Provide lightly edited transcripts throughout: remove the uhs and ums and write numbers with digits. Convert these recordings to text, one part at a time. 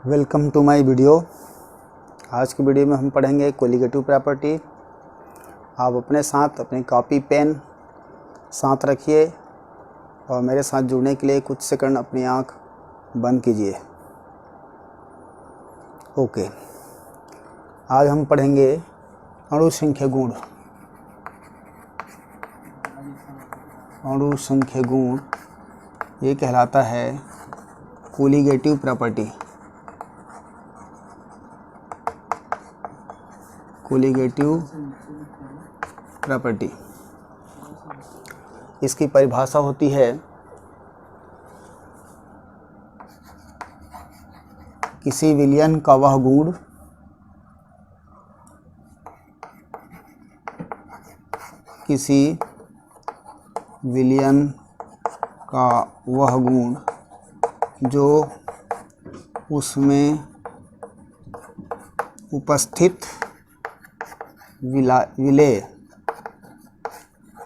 Welcome to my video. आज की video में हम पढ़ेंगे कोलिगेटिव प्रॉपर्टी। आप अपने साथ अपनी कॉपी पेन साथ रखिए और मेरे साथ जुड़ने के लिए कुछ सेकंड अपनी आंख बंद कीजिए। ओके, आज हम पढ़ेंगे अणु संख्या गुण। अणु संख्या गुण ये कहलाता है कोलिगेटिव प्रॉपर्टी। कोलिगेटिव प्रॉपर्टी इसकी परिभाषा होती है किसी विलयन का वह गुण किसी विलयन का वह गुण जो उसमें उपस्थित विलेय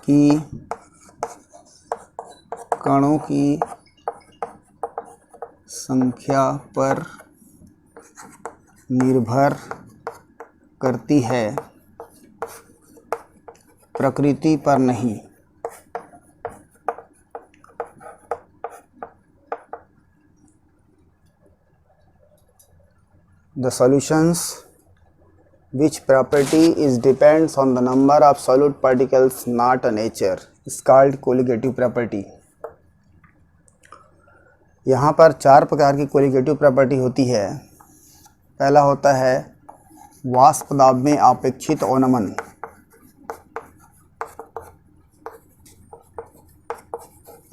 की कणों की संख्या पर निर्भर करती है, प्रकृति पर नहीं। The solutions which property is depends on the number of solute particles, not a nature, is called colligative property। यहाँ पर चार प्रकार की कोलिगेटिव प्रॉपर्टी होती है। पहला होता है वाष्प दाब में आपेक्षित अवनमन।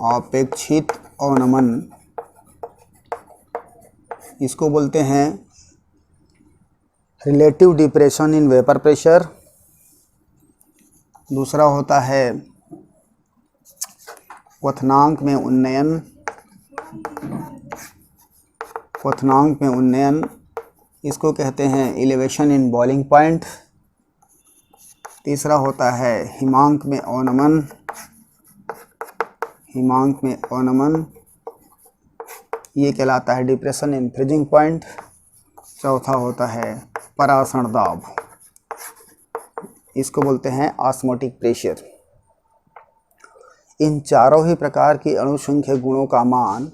आपेक्षित अवनमन इसको बोलते हैं relative depression in vapour pressure. दूसरा होता है क्वथनांक में उन्नयन। क्वथनांक में उन्नयन इसको कहते हैं एलिवेशन इन बॉइलिंग पॉइंट। तीसरा होता है हिमांक में अवनमन। हिमांक में अवनमन ये कहलाता है डिप्रेशन इन फ्रीजिंग पॉइंट। चौथा होता है परासरण दाब, इसको बोलते हैं ऑस्मोटिक प्रेशर। इन चारों ही प्रकार की अणु संख्या गुणों का मान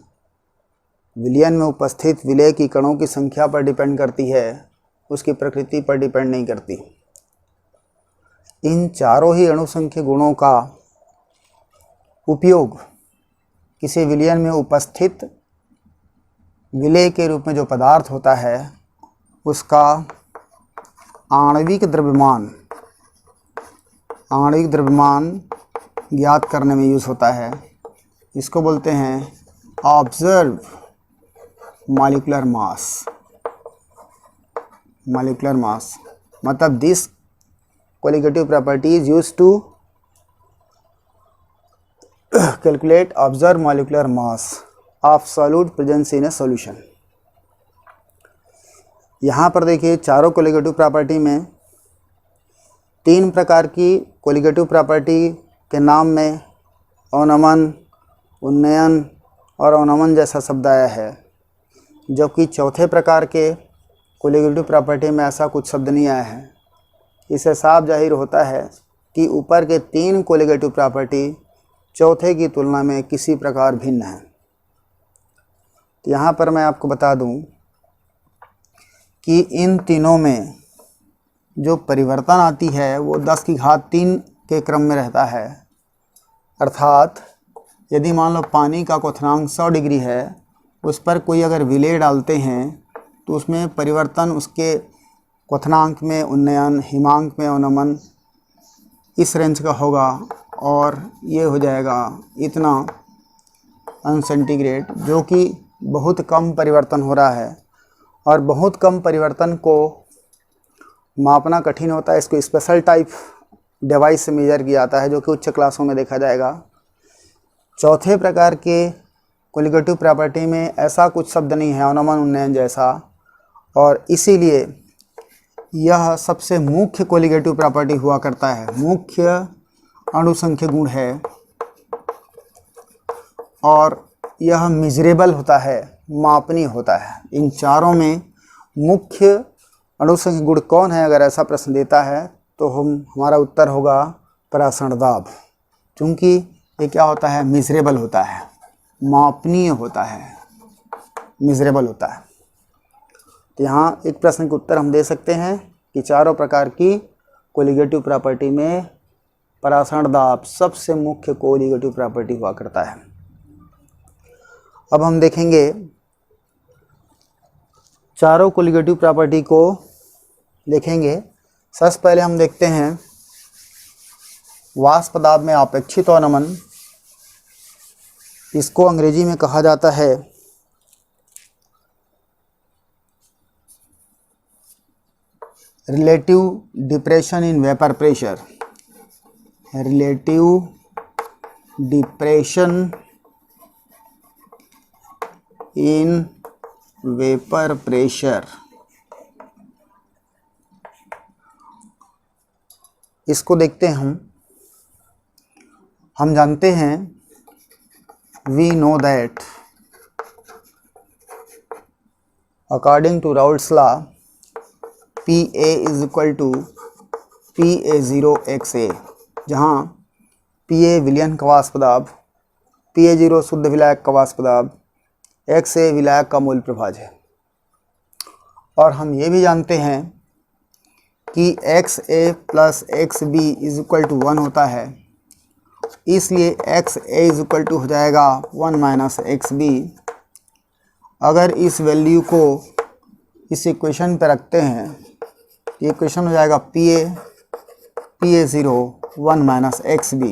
विलयन में उपस्थित विलेय की कणों की संख्या पर डिपेंड करती है, उसकी प्रकृति पर डिपेंड नहीं करती। इन चारों ही अणु संख्या गुणों का उपयोग किसी विलयन में उपस्थित विलेय के रूप में जो पदार्थ होता है उसका आणविक द्रव्यमान ज्ञात करने में यूज़ होता है। इसको बोलते हैं observe molecular mass. Molecular mass मतलब this colligative property is used to calculate observe molecular mass of solute presence in a solution. यहाँ पर देखिए चारों कोलिगेटिव प्रॉपर्टी में तीन प्रकार की कोलिगेटिव प्रॉपर्टी के नाम में अवनमन, उन्नयन और अवनमन जैसा शब्द आया है, जबकि चौथे प्रकार के कोलिगेटिव प्रॉपर्टी में ऐसा कुछ शब्द नहीं आया है। इससे साफ जाहिर होता है कि ऊपर के तीन कोलिगेटिव प्रॉपर्टी चौथे की तुलना में किसी प्रकार भिन्न है। तो यहाँ पर मैं आपको बता दूँ कि इन तीनों में जो परिवर्तन आती है वो 10 की घात 3 के क्रम में रहता है। अर्थात यदि मान लो पानी का क्वथनांक 100 डिग्री है, उस पर कोई अगर विलेय डालते हैं तो उसमें परिवर्तन उसके क्वथनांक में उन्नयन, हिमांक में अवनमन इस रेंज का होगा और ये हो जाएगा इतना अंश सेंटीग्रेड, जो कि बहुत कम परिवर्तन हो रहा है। और बहुत कम परिवर्तन को मापना कठिन होता है। इसको स्पेशल टाइप डिवाइस से मेजर किया जाता है, जो कि उच्च क्लासों में देखा जाएगा। चौथे प्रकार के कोलिगेटिव प्रॉपर्टी में ऐसा कुछ शब्द नहीं है अवनमन, उन्नयन जैसा, और इसीलिए यह सबसे मुख्य कोलिगेटिव प्रॉपर्टी हुआ करता है, मुख्य अणु संख्या गुण है। और यह मेजरेबल होता है, मापनीय होता है। इन चारों में मुख्य अणुसंख्यक गुण कौन है? अगर ऐसा प्रश्न देता है तो हमारा उत्तर होगा परासरण दाब, क्योंकि ये क्या होता है? मेजरेबल होता है, मापनीय होता है, मेजरेबल होता है। तो यहाँ एक प्रश्न का उत्तर हम दे सकते हैं कि चारों प्रकार की कोलिगेटिव प्रॉपर्टी में परासरण दाब सबसे मुख्य कोलिगेटिव प्रॉपर्टी हुआ करता है। अब हम देखेंगे चारों कोलिगेटिव प्रॉपर्टी को देखेंगे। सबसे पहले हम देखते हैं वाष्प दाब में अपेक्षित अवनमन। इसको अंग्रेजी में कहा जाता है relative depression in vapour pressure. Relative depression in vapour pressure. इसको देखते हैं हम जानते हैं we know that according to Raoult's law P A is equal to PA0 XA, जहाँ PA विलयन का वाष्प दाब, PA0 शुद्ध विलायक का वाष्प दाब, XA विलायक का मूल प्रभाज है। और हम ये भी जानते हैं कि XA plus XB is equal to 1 होता है, इसलिए XA इज इक्वल टू हो जाएगा 1 माइनस XB। अगर इस वैल्यू को इस इक्वेशन पर रखते हैं, ये इक्वेशन हो जाएगा PA0 1 minus XB।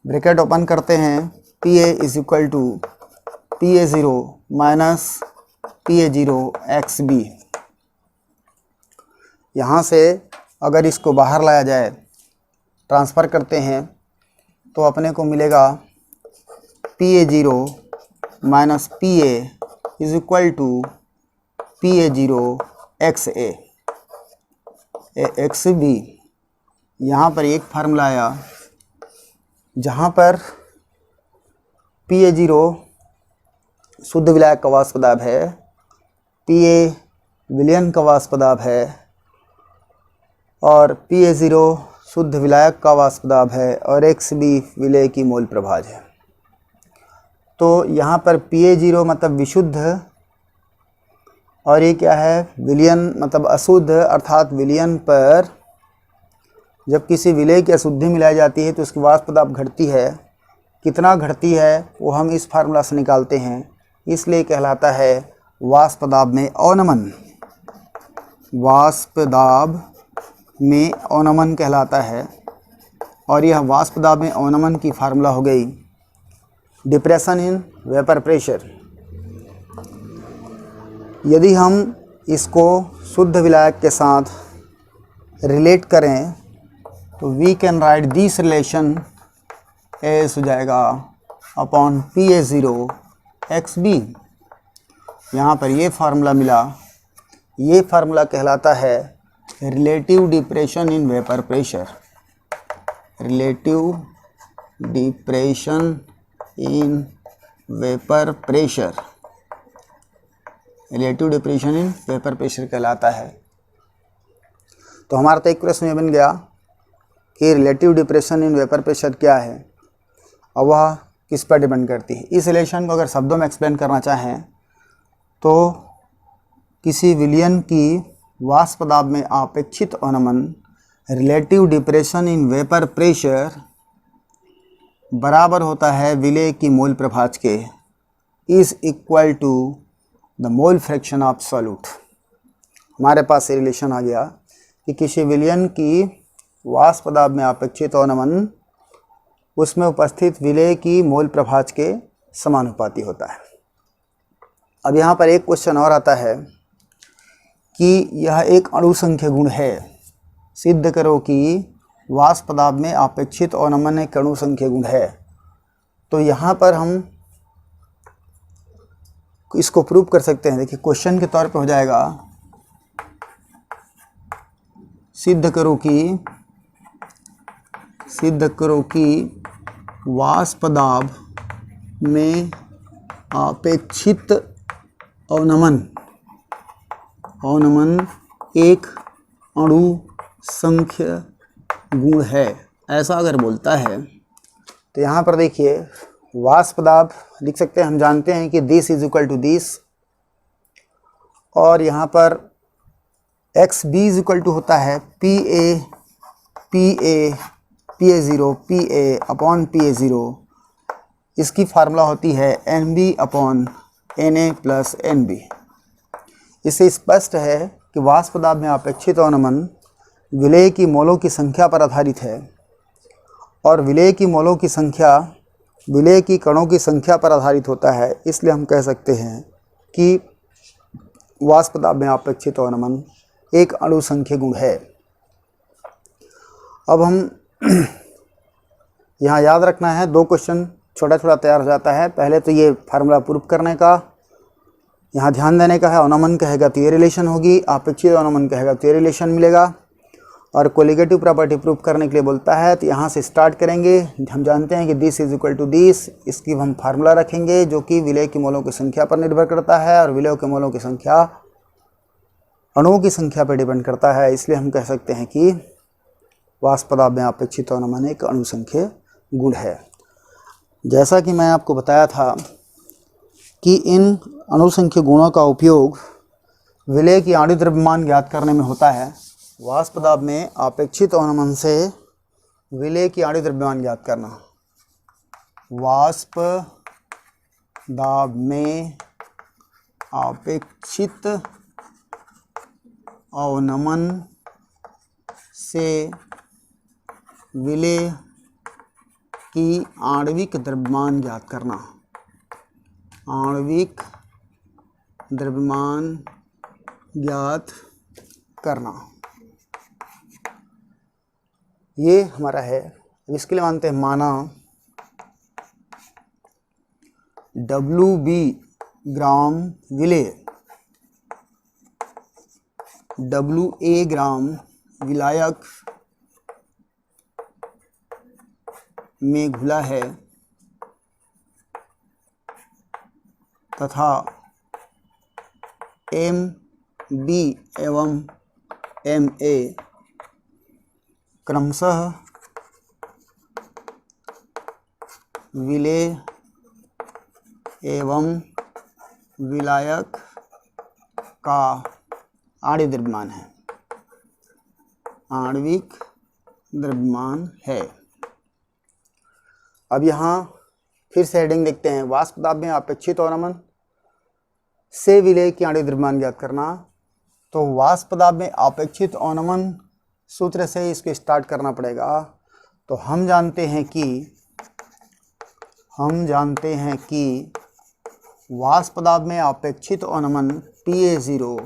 Bracket open करते हैं, PA is equal to PA0 minus PA0 XB। यहाँ से अगर इसको बाहर लाया जाए, ट्रांसफ़र करते हैं, तो अपने को मिलेगा PA0 minus PA is equal to PA0 XA XB। यहाँ पर एक फार्मूला आया जहाँ पर PA0 शुद्ध विलायक का वाष्प दाब है, PA विलयन का वाष्प दाब है और PA0 शुद्ध विलायक का वाष्प दाब है और XB विलय की मोल प्रभाज है। तो यहाँ पर PA0 मतलब विशुद्ध और ये क्या है? विलयन मतलब अशुद्ध, अर्थात विलयन पर जब किसी विलय की अशुद्धि मिलाई जाती है तो उसकी वाष्प दाब घटती है। कितना घटती है वो हम इस फार्मूला से निकालते हैं, इसलिए कहलाता है वाष्प दाब में अवनमन। वाष्प दाब में अवनमन कहलाता है। और यह वाष्प दाब में अवनमन की फार्मूला हो गई डिप्रेशन इन वेपर प्रेशर। यदि हम इसको शुद्ध विलायक के साथ रिलेट करें तो we can write this relation as हो जाएगा अपॉन PA0 XB। यहाँ पर ये फार्मूला मिला, ये फार्मूला कहलाता है relative depression in vapour pressure. Relative depression in vapour pressure, relative depression in vapour pressure कहलाता है। तो हमारा तो एक प्रश्न ये बन गया कि relative depression in vapour pressure क्या है और वह किस पर डिपेंड करती है। इस रिलेशन को अगर शब्दों में एक्सप्लेन करना चाहें तो किसी विलयन की वाष्प दाब में अपेक्षित अवनमन relative depression in vapour pressure बराबर होता है विलय की मोल प्रभाज के, is equal to the mole fraction of solute. हमारे पास ये रिलेशन आ गया कि किसी विलयन की वाष्प दाब में अपेक्षित अवनमन उसमें उपस्थित विलय की मोल प्रभाज के समानुपाती होता है। अब यहाँ पर एक क्वेश्चन और आता है कि यह एक अणुसंख्यक गुण है, सिद्ध करो कि वाष्प दाब में अपेक्षित अवनमन एक अणुसंख्यक गुण है। तो यहाँ पर हम इसको प्रूव कर सकते हैं। देखिए क्वेश्चन के तौर पे हो जाएगा सिद्ध करो कि वाष्प दाब में अपेक्षित अवनमन एक अणु संख्य गुण है, ऐसा अगर बोलता है तो यहाँ पर देखिए वाष्प दाब लिख सकते हैं। हम जानते हैं कि this is equal to this, और यहाँ पर X B is equal to होता है PA अपॉन PA0। इसकी फार्मूला होती है NB upon NA plus NB। इससे स्पष्ट है कि वाष्प दाब में अपेक्षित अवनमन विलेय की मोलों की संख्या पर आधारित है, और विलेय की मोलों की संख्या विलेय की कणों की संख्या पर आधारित होता है। इसलिए हम कह सकते हैं कि वाष्प दाब में अपेक्षित अवनमन एक अणु संख्य गुण है। अब हम यहाँ याद रखना है, 2 क्वेश्चन छोटा छोटा तैयार हो जाता है। पहले तो ये फार्मूला प्रूव करने का यहाँ ध्यान देने का है। अवनमन कहेगा तो ये रिलेशन होगी, अपेक्षित अवनमन कहेगा तो ये रिलेशन मिलेगा। और कोलिगेटिव प्रॉपर्टी प्रूव करने के लिए बोलता है तो यहाँ से स्टार्ट करेंगे। हम जानते हैं कि this is equal to this, इसकी हम फार्मूला रखेंगे जो कि विलेय की मोलों की संख्या पर निर्भर करता है, और विलेय के मोलों की संख्या अणुओं की संख्या पर डिपेंड करता है। इसलिए हम कह सकते हैं कि वाष्प दाब में अपेक्षित अवनमन एक अणु संख्य गुण है। जैसा कि मैं आपको बताया था कि इन अणु संख्य गुणों का उपयोग विलेय की आणविक द्रव्यमान ज्ञात करने में होता है। वाष्प दाब में अपेक्षित अवनमन से विलेय की आणविक द्रव्यमान ज्ञात करना। वाष्प दाब में अपेक्षित अवनमन से विलेय की आणविक द्रव्यमान ज्ञात करना। आणविक द्रव्यमान ज्ञात करना ये हमारा है। इसके लिए मानते हैं माना WB ग्राम विलेय, WA ग्राम विलायक में घुला है तथा MB एवं MA क्रमशः विलेय एवं विलायक का आणविक द्रव्यमान है। आणविक द्रव्यमान है। अब यहाँ फिर से हेडिंग देखते हैं। वाष्प दाब में अपेक्षित अवनमन से विलेय की आणविक द्रव्यमान ज्ञात करना। तो वाष्प दाब में अपेक्षित अवनमन सूत्र से इसको स्टार्ट करना पड़ेगा। तो हम जानते हैं कि वाष्प दाब में अपेक्षित अवनमन PA0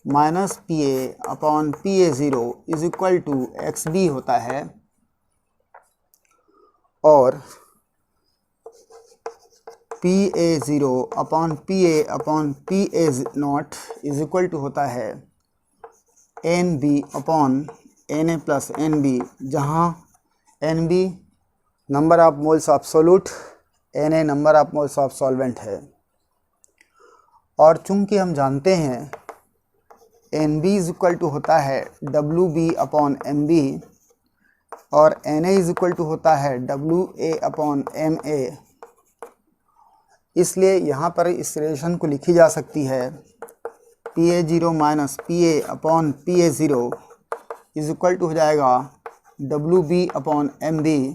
minus PA upon PA0 is equal to XB होता है, और PA0 upon PA0 is equal to होता है NB upon Na plus NB, जहाँ NB number of moles of solute, Na number of moles of solvent है। और चूंकि हम जानते हैं NB इज इक्वल टू होता है WB अपॉन MB, और Na इज इक्वल टू होता है WA अपॉन MA, इसलिए यहाँ पर इस रिलेशन को लिखी जा सकती है PA0 minus PA upon PA0 is equal to हो जाएगा WB अपॉन MB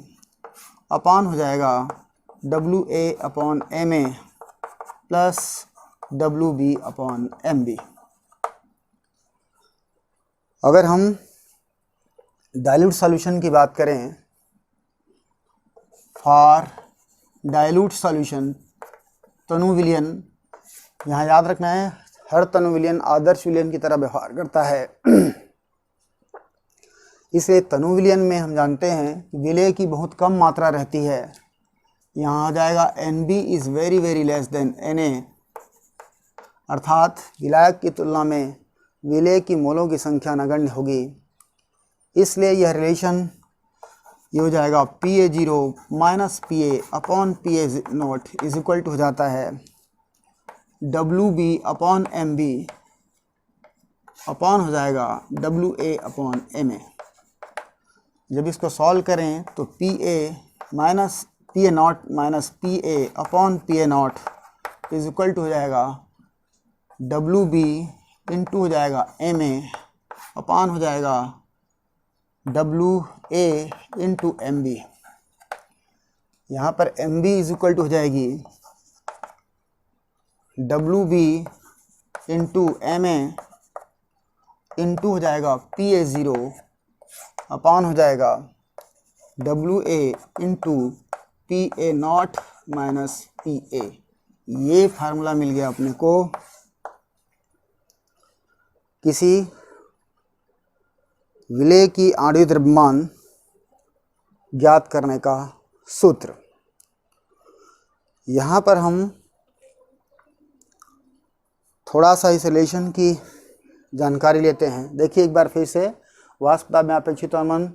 अपॉन हो जाएगा WA upon MA plus WB upon MB। अगर हम डाइल्यूट सॉल्यूशन की बात करें, फॉर डाइल्यूट सॉल्यूशन तनु विलयन, यहाँ याद रखना है हर तनु विलयन आदर्श विलयन की तरह व्यवहार करता है। इसलिए तनु विलयन में हम जानते हैं कि विलेय की बहुत कम मात्रा रहती है। यहाँ आ जाएगा NB is very very less than Na, अर्थात विलायक की तुलना में विलेय की मोलों की संख्या नगण्य होगी। इसलिए यह रिलेशन ये हो जाएगा PA0 minus PA upon PA0 is equal to हो जाता है WB अपॉन MB अपॉन हो जाएगा WA अपॉन MA। जब इसको सॉल्व करें तो PA0 minus PA upon PA0 is equal to हो जाएगा WB इंटू हो जाएगा MA अपॉन हो जाएगा WA इंटू MB। यहाँ पर MB इज इक्वल टू हो जाएगी WB इंटू MA इंटू हो जाएगा PA0 अपॉन हो जाएगा WA into PA0 minus PA। ये फार्मूला मिल गया अपने को किसी विलेय की आणविक द्रव्यमान ज्ञात करने का सूत्र। यहाँ पर हम थोड़ा सा इस रिलेशन की जानकारी लेते हैं। देखिए एक बार फिर से, वाष्प पदार्थ में अपेक्षित वमन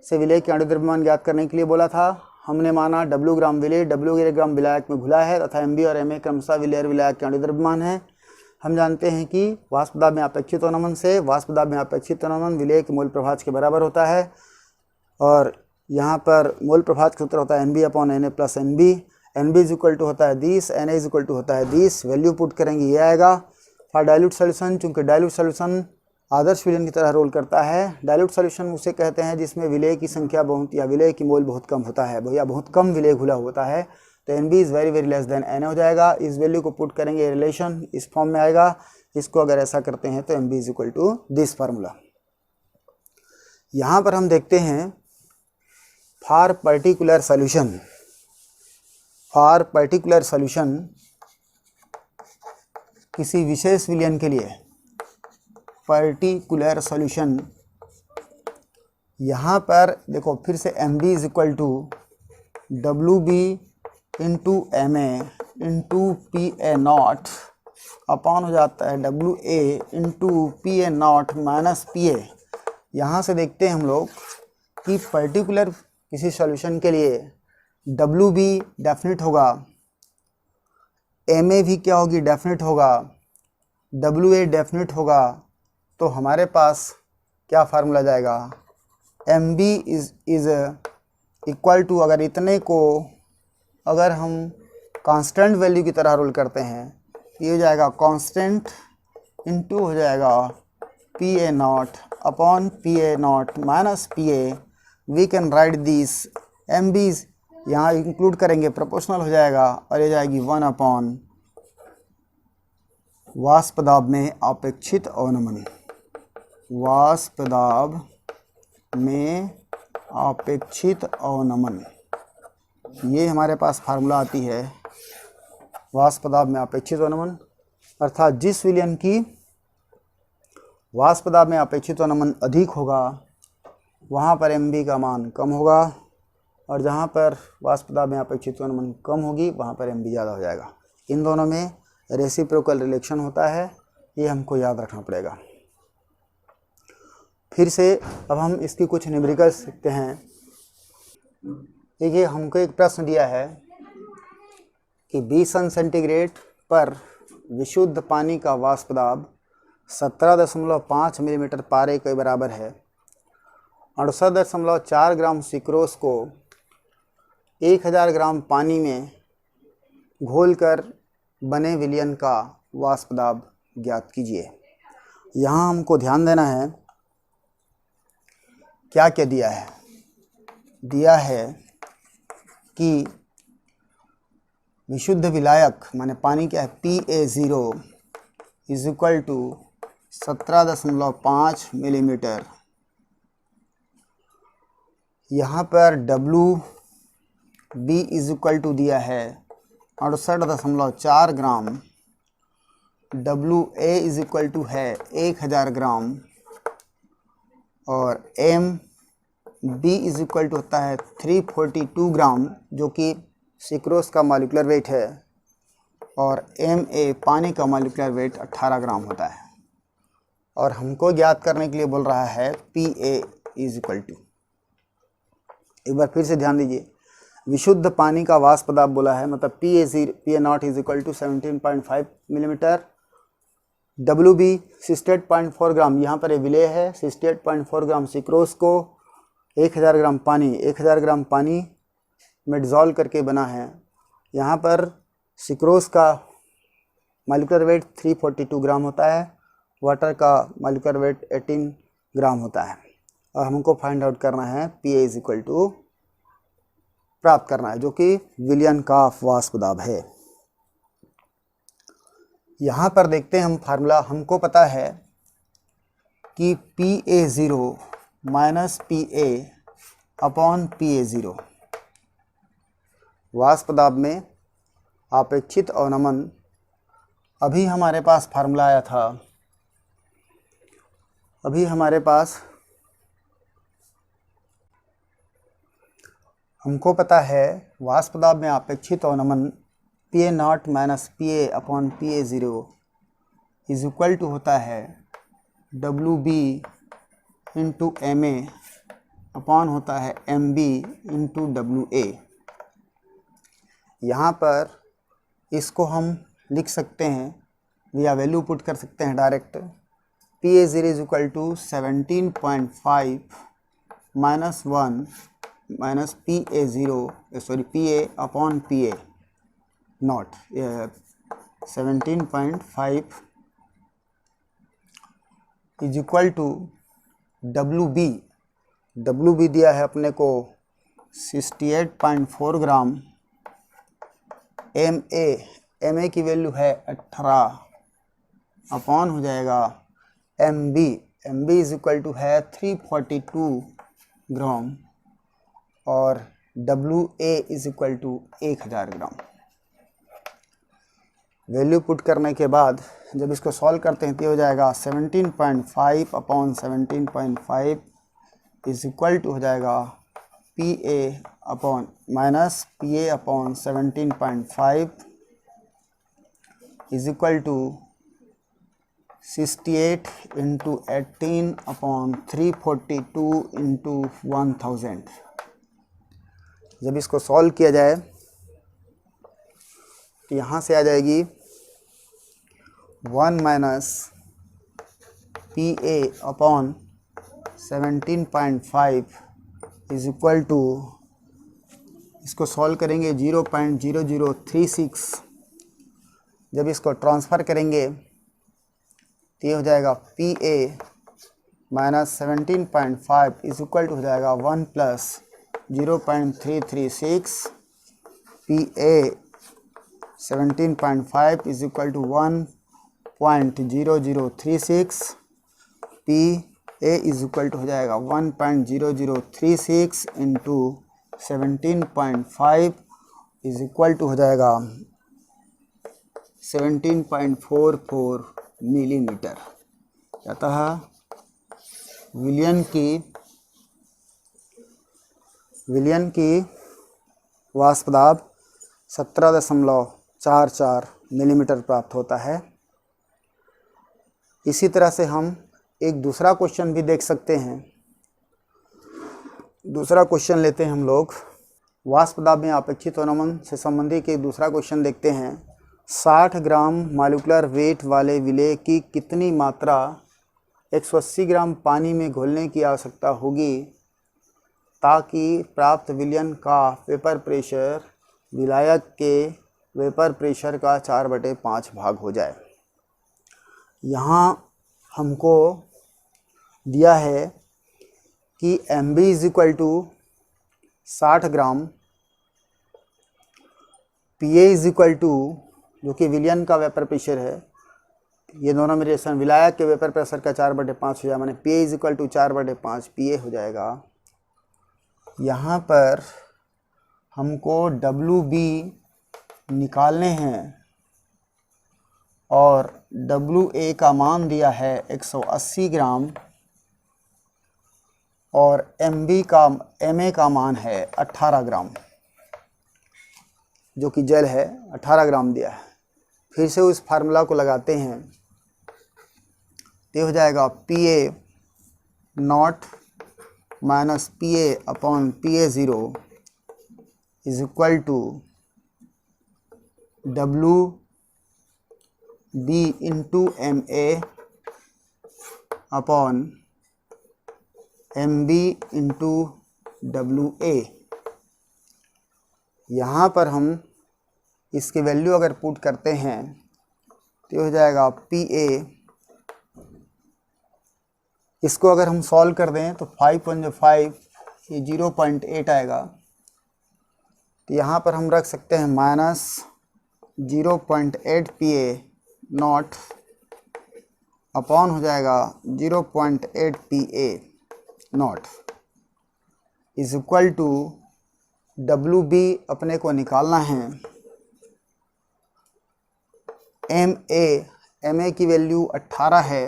से विलेय की आणविक द्रव्यमान ज्ञात करने के लिए बोला था। हमने माना W ग्राम विलेय W ग्राम विलायक में घुला है तथा MB और MA क्रमशः विलेय और विलायक के आणविक द्रव्यमान है। हम जानते हैं कि वाष्प पदार्थ में अपेक्षित वमन से वाष्प पदार्थ में अपेक्षित वमन विलेय के मोल प्रभाज के बराबर होता है और यहाँ पर मोल प्रभाज का सूत्र होता है NB upon NA plus NB। NB is equal to होता है 20, NA इज इक्वल टू होता है 20। वैल्यू पुट करेंगे ये आएगा। फॉर डाइल्यूट सोल्यूशन, चूँकि डाइल्यूट सोल्यूशन आदर्श विलयन की तरह रोल करता है। डाइल्यूट सोल्यूशन उसे कहते हैं जिसमें विलेय की संख्या बहुत या विलेय की मोल बहुत कम होता है, भैया बहुत कम विलेय घुला होता है। तो NB is very very less than NA हो जाएगा। इस वैल्यू को पुट करेंगे, रिलेशन इस फॉर्म में आएगा। इसको अगर ऐसा करते हैं तो MB is equal to this formula. यहाँ पर हम देखते हैं फॉर पर्टिकुलर सॉल्यूशन किसी विशेष विलयन के लिए पर्टिकुलर सॉल्यूशन, यहाँ पर देखो फिर से MB is equal to WB into MA into PA0 upon हो जाता है WA into PA0 minus PA। यहाँ से देखते हैं हम लोग कि पर्टिकुलर किसी सॉल्यूशन के लिए WB डेफिनेट होगा, MA भी क्या होगी, डेफिनेट होगा, WA डेफिनेट होगा। तो हमारे पास क्या फार्मूला जाएगा, MB इज इक्वल टू, अगर इतने को अगर हम कांस्टेंट वैल्यू की तरह रोल करते हैं, ये हो जाएगा कांस्टेंट इंटू हो जाएगा PA0 upon PA0 minus PA। We can write this MB यहाँ इंक्लूड करेंगे, प्रोपोर्शनल हो जाएगा और ये जाएगी 1 अपॉन वाष्प पदार्थ में अपेक्षित अवनमन। वाष्प पदार्थ में अपेक्षित अवनमन, ये हमारे पास फार्मूला आती है वाष्प पदार्थ में अपेक्षित अवनमन। अर्थात जिस विलयन की वाष्प पदार्थ में अपेक्षित अवनमन अधिक होगा वहाँ पर MB का मान कम होगा और जहाँ पर वाष्प पदार्थ में अपेक्षित अवनमन कम होगी वहाँ पर MB ज़्यादा हो जाएगा। इन दोनों में रेसिप्रोकल रिलेशन होता है, ये हमको याद रखना पड़ेगा। फिर से अब हम इसकी कुछ न्यूमेरिकल सीखते हैं। देखिए हमको एक प्रश्न दिया है कि 20 अंश सेंटीग्रेड पर विशुद्ध पानी का वाष्प दाब 17.5 मिलीमीटर पारे के बराबर है। 68.4 ग्राम सुक्रोज को 1000 ग्राम पानी में घोलकर बने विलयन का वाष्प दाब ज्ञात कीजिए। यहाँ हमको ध्यान देना है क्या क्या दिया है। दिया है कि विशुद्ध विलायक माने पानी क्या है, PA0 is equal to 17.5 millimetre. यहाँ पर WB इज इक्वल टू दिया है 68.4 ग्राम। WA इज इक्वल टू है 1000 ग्राम और MB इज इक्वल टू होता है 342 ग्राम जो कि सुक्रोज का मॉलिक्यूलर वेट है और MA पानी का मॉलिक्यूलर वेट 18 ग्राम होता है। और हमको ज्ञात करने के लिए बोल रहा है PA इज इक्वल टू एक बार फिर से ध्यान दीजिए, विशुद्ध पानी का वाष्प दाब बोला है, मतलब PA0 is equal to 17.5 millimetre. WB 68.4 gram, यहाँ पर ये विलेय है, 68.4 ग्राम सिक्रोस को 1000 ग्राम पानी में डिज़ोल्व करके बना है। यहाँ पर सिक्रोस का मॉलिक्यूलर वेट 342 ग्राम होता है, वाटर का मॉलिक्यूलर वेट 18 ग्राम होता है, और हमको फाइंड आउट करना है PA इज इक्वल टू प्राप्त करना है, जो कि विलियन का वाष्प दाब है। यहाँ पर देखते हैं हम फार्मूला, हमको पता है कि PA0 minus PA upon PA0, वाष्प दाब में आपेक्षित अवनमन, अभी हमारे पास फार्मूला आया था, अभी हमारे पास हमको पता है वाष्प दाब में अपेक्षित अवनमन PA0 minus PA upon PA0 is equal to होता है WB इंटू MA अपॉन होता है MB इंटू WA। यहाँ पर इसको हम लिख सकते हैं या वैल्यू पुट कर सकते हैं direct, PA0 is equal to 17.5 minus 1 minus PA upon PA not 17.5 is equal to WB दिया है अपने को 68.4 ग्राम, MA की वैल्यू है 18 अपॉन हो जाएगा MB इज इक्वल टू है 342 ग्राम, और WA is equal to 1000 gram. Value put करने के बाद जब इसको सॉल्व करते हैं तो हो जाएगा 17.5 अपॉन 17.5 इज इक्वल टू हो जाएगा PA upon minus PA upon 17.5 is equal to 68 into 18 upon 342 into 1000। जब इसको सॉल्व किया जाए तो यहाँ से आ जाएगी 1 minus PA upon 17.5 is equal to, इसको सॉल्व करेंगे 0.0036, जब इसको ट्रांसफ़र करेंगे तो ये हो जाएगा PA minus 17.5 is equal to हो जाएगा 1 plus 0.336, PA 17.5 is equal to 1.0036, PA is equal to हो जाएगा 1.0036 इंटू 17.5 इज इक्वल टू हो जाएगा 17.44 मिलीमीटर। अतः विलियन की वाष्प दाब 17.44 मिलीमीटर प्राप्त होता है। इसी तरह से हम एक दूसरा क्वेश्चन भी देख सकते हैं। दूसरा क्वेश्चन लेते हैं हम लोग, वाष्प दाब में अपेक्षित अवनमन से संबंधित एक दूसरा क्वेश्चन देखते हैं। 60 ग्राम मॉलिक्यूलर वेट वाले विलेय की कितनी मात्रा 180 ग्राम पानी में घोलने की आवश्यकता होगी ताकि प्राप्त विलयन का वेपर प्रेशर विलायक के वेपर प्रेशर का 4/5 भाग हो जाए। यहाँ हमको दिया है कि MB is equal to 60 gram, PA is equal to, जो कि विलयन का वेपर प्रेशर है, ये दोनों में रिलेशन विलायक के वेपर प्रेशर का 4/5 हो जाए, माने PA is equal to 4/5 PA हो जाएगा। यहाँ पर हमको WB निकालने हैं और WA का मान दिया है 180 ग्राम और MA का मान है 18 ग्राम, जो कि जल है, 18 ग्राम दिया है। फिर से उस फार्मूला को लगाते हैं तो हो जाएगा PA not minus P A upon P A zero is equal to W B into M A upon M B into W A. यहाँ पर हम इसकी वैल्यू अगर पुट करते हैं तो हो जाएगा पी ए। इसको अगर हम सॉल्व कर दें तो 5 × 5 ये 0.8 आएगा। तो यहाँ पर हम रख सकते हैं minus 0.8 P A not upon हो जाएगा 0.8 P A not is equal to W B अपने को निकालना है। एम ए की वैल्यू 18 है,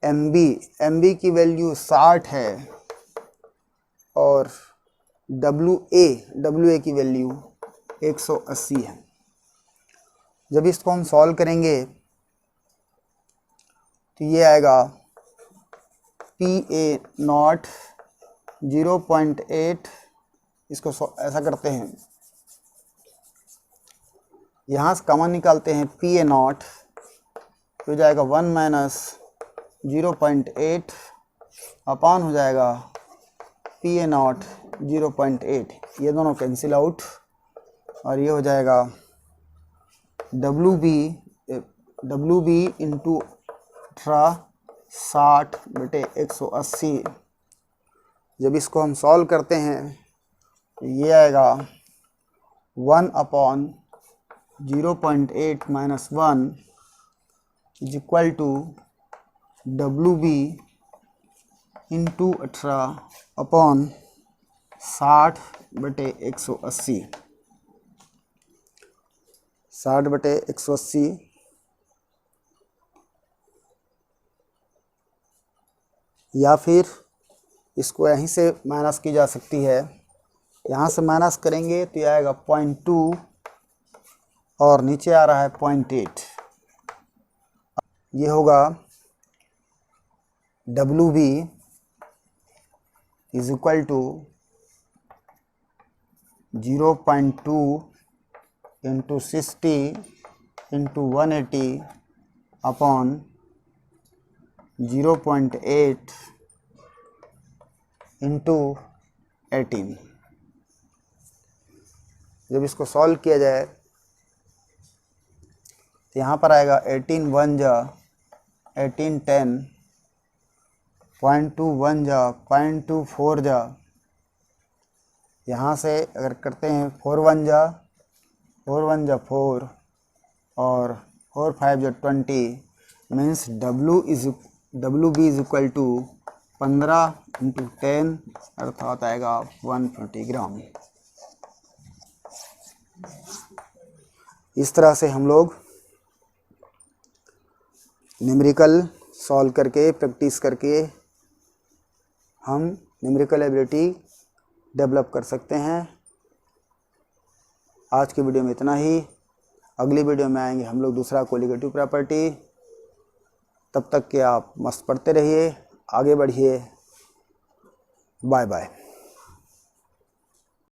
एम बी की वैल्यू 60 है और डब्लू ए की वैल्यू 180 है। जब इसको हम सॉल्व करेंगे तो ये आएगा पी ए नॉट 0.8। इसको ऐसा करते हैं, यहाँ से कॉमन निकालते हैं पी ए नॉट हो जाएगा 1 माइनस 0.8 अपॉन हो जाएगा पी ए नॉट 0.8। ये दोनों कैंसिल आउट और ये हो जाएगा डब्लू बी इंटू 60 बटे 180। जब इसको हम सॉल्व करते हैं तो ये आएगा 1 upon 0.8 minus 1 is equal to W B into 18 upon 60 बटे 180। 60 बटे 180 या फिर इसको यहीं से माइनस की जा सकती है। यहाँ से माइनस करेंगे तो यह आएगा 0.2 और नीचे आ रहा है 0.8। ये होगा W B is equal to 0.2 into 60 into 180 upon 0.8 into 18। जब इसको सॉल्व किया जाए तो यहाँ पर आएगा 18 1 जा 18 10 0.2 1 जा 0.2 4 जा। यहाँ से अगर करते हैं 4 1 जा 4 और 4 5 जा 20 means W B is equal to 15 into 10 अर्थात आएगा 120 ग्राम। इस तरह से हम लोग न्यूमेरिकल सॉल्व करके प्रैक्टिस करके हम न्यूमेरिकल एबिलिटी डेवलप कर सकते हैं। आज की वीडियो में इतना ही। अगली वीडियो में आएंगे हम लोग दूसरा कोलिगेटिव प्रॉपर्टी। तब तक के आप मस्त पढ़ते रहिए, आगे बढ़िए। Bye bye.